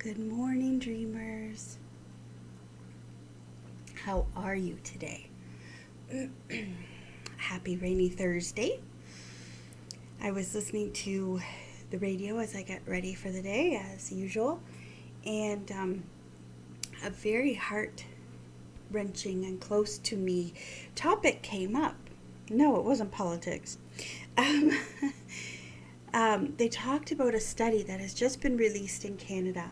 Good morning, dreamers. How are you today? Happy rainy Thursday. I was listening to the radio as I get ready for the day, as usual, and a very heart wrenching and close to me topic came up. No, it wasn't politics. Um, they talked about a study that has just been released in Canada,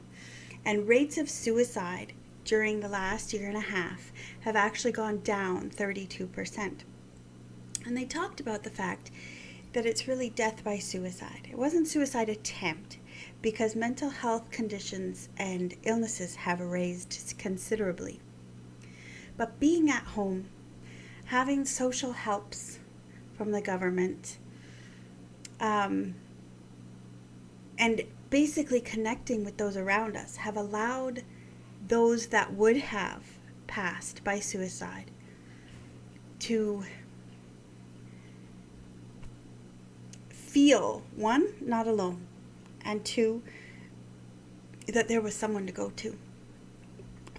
and rates of suicide during the last year and a half have actually gone down 32%. And they talked about the fact that it's really death by suicide. It wasn't suicide attempt because mental health conditions and illnesses have raised considerably. But being at home, having social helps from the government, and basically connecting with those around us have allowed those that would have passed by suicide to feel, one, not alone, and two, that there was someone to go to.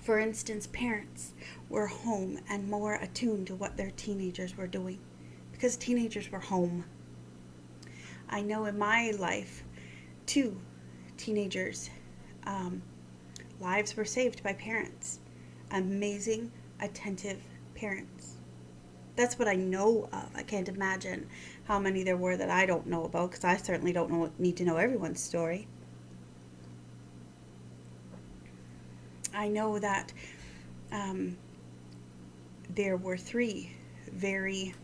For instance, parents were home and more attuned to what their teenagers were doing because teenagers were home. I know in my life, two teenagers' lives were saved by parents. Amazing, attentive parents. That's what I know of. I can't imagine how many there were that I don't know about because I certainly need to know everyone's story. I know that there were three very,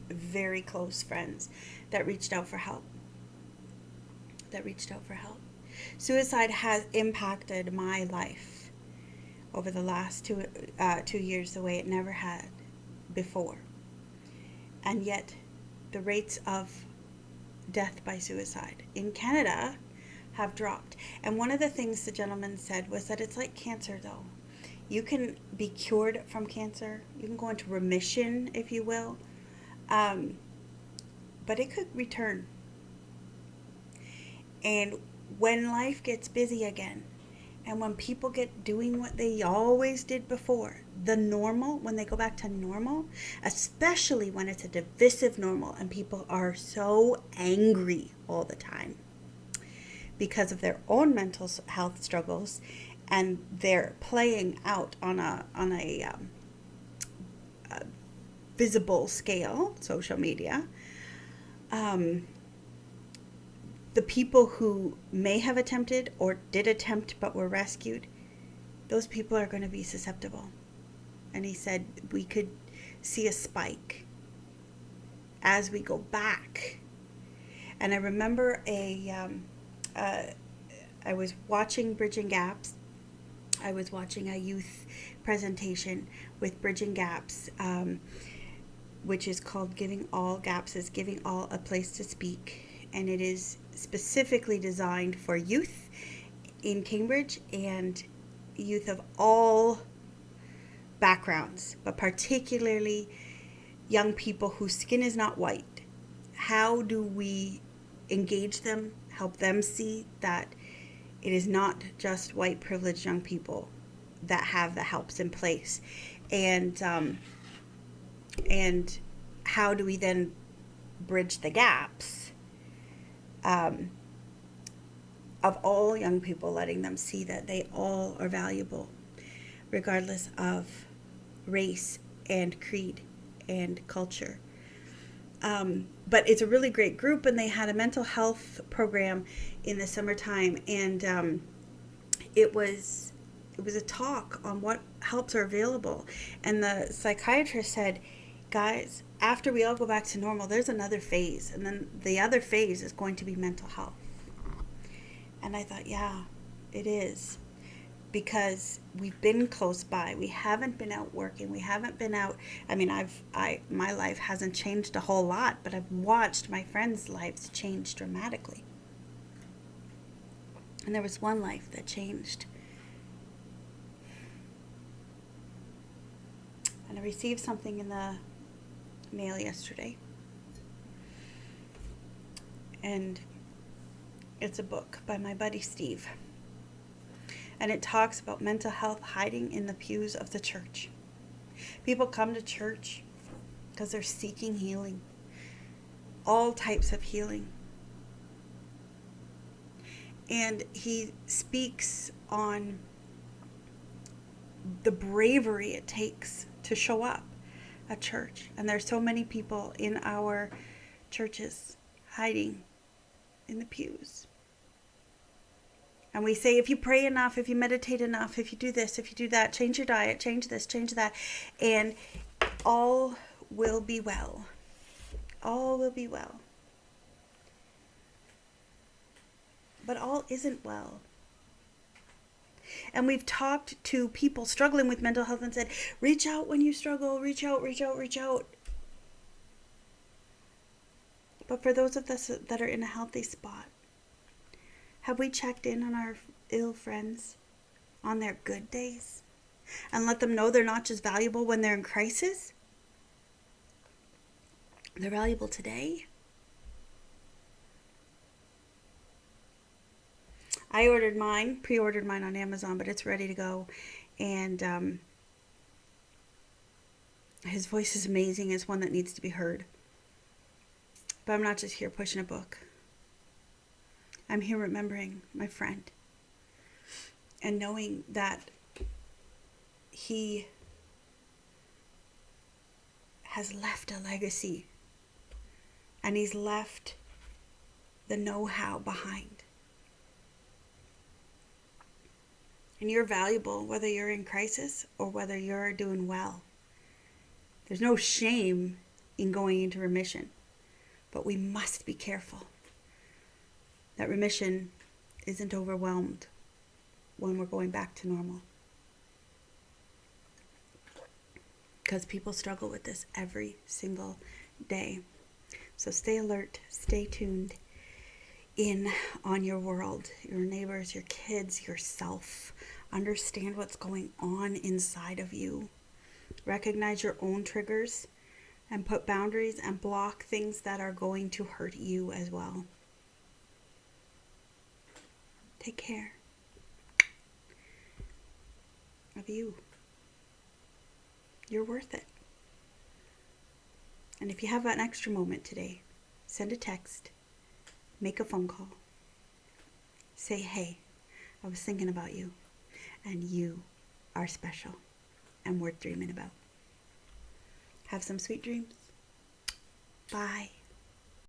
very close friends that reached out for help. Suicide has impacted my life over the last 2 years the way it never had before. And yet, the rates of death by suicide in Canada have dropped. And one of the things the gentleman said was that it's like cancer, though. You can be cured from cancer. You can go into remission, if you will. But it could return. And when life gets busy again, and when people get doing what they always did before, the normal, when they go back to normal, especially when it's a divisive normal and people are so angry all the time because of their own mental health struggles, and they're playing out on a visible scale, social media, the people who may have attempted or did attempt but were rescued, those people are going to be susceptible. And he said we could see a spike as we go back. And I remember I was watching Bridging Gaps. I was watching a youth presentation with Bridging Gaps, which is called Giving All Gaps is Giving All a Place to Speak. And it is specifically designed for youth in Cambridge and youth of all backgrounds, but particularly young people whose skin is not white. How do we engage them, help them see that it is not just white privileged young people that have the helps in place, and how do we then bridge the gaps of all young people, letting them see that they all are valuable, regardless of race and creed and culture. But it's a really great group, and they had a mental health program in the summertime, and it was a talk on what helps are available. And the psychiatrist said, guys, after we all go back to normal, there's another phase, and then the other phase is going to be mental health. And I thought, yeah, it is, because we've been close by. We haven't been out working. We haven't been out. I mean, my life hasn't changed a whole lot, but I've watched my friends' lives change dramatically. And there was one life that changed. And I received something in the mail yesterday. And it's a book by my buddy Steve. And it talks about mental health hiding in the pews of the church. People come to church because they're seeking healing, all types of healing. And he speaks on the bravery it takes to show up at church. And there's so many people in our churches hiding in the pews. And we say, if you pray enough, if you meditate enough, if you do this, if you do that, change your diet, change this, change that, and all will be well. All will be well. But all isn't well. And we've talked to people struggling with mental health and said, reach out when you struggle, reach out, reach out, reach out. But for those of us that are in a healthy spot, have we checked in on our ill friends on their good days and let them know they're not just valuable when they're in crisis? They're valuable today. I pre-ordered mine on Amazon, but it's ready to go. And his voice is amazing. It's one that needs to be heard. But I'm not just here pushing a book. I'm here remembering my friend and knowing that he has left a legacy and he's left the know-how behind. And you're valuable whether you're in crisis or whether you're doing well. There's no shame in going into remission, but we must be careful that remission isn't overwhelmed when we're going back to normal. Because people struggle with this every single day. So stay alert, stay tuned in on your world, your neighbors, your kids, yourself. Understand what's going on inside of you. Recognize your own triggers and put boundaries and block things that are going to hurt you as well. Take care of you. You're worth it. And if you have an extra moment today, send a text, make a phone call, say, hey, I was thinking about you, and you are special and worth dreaming about. Have some sweet dreams. Bye.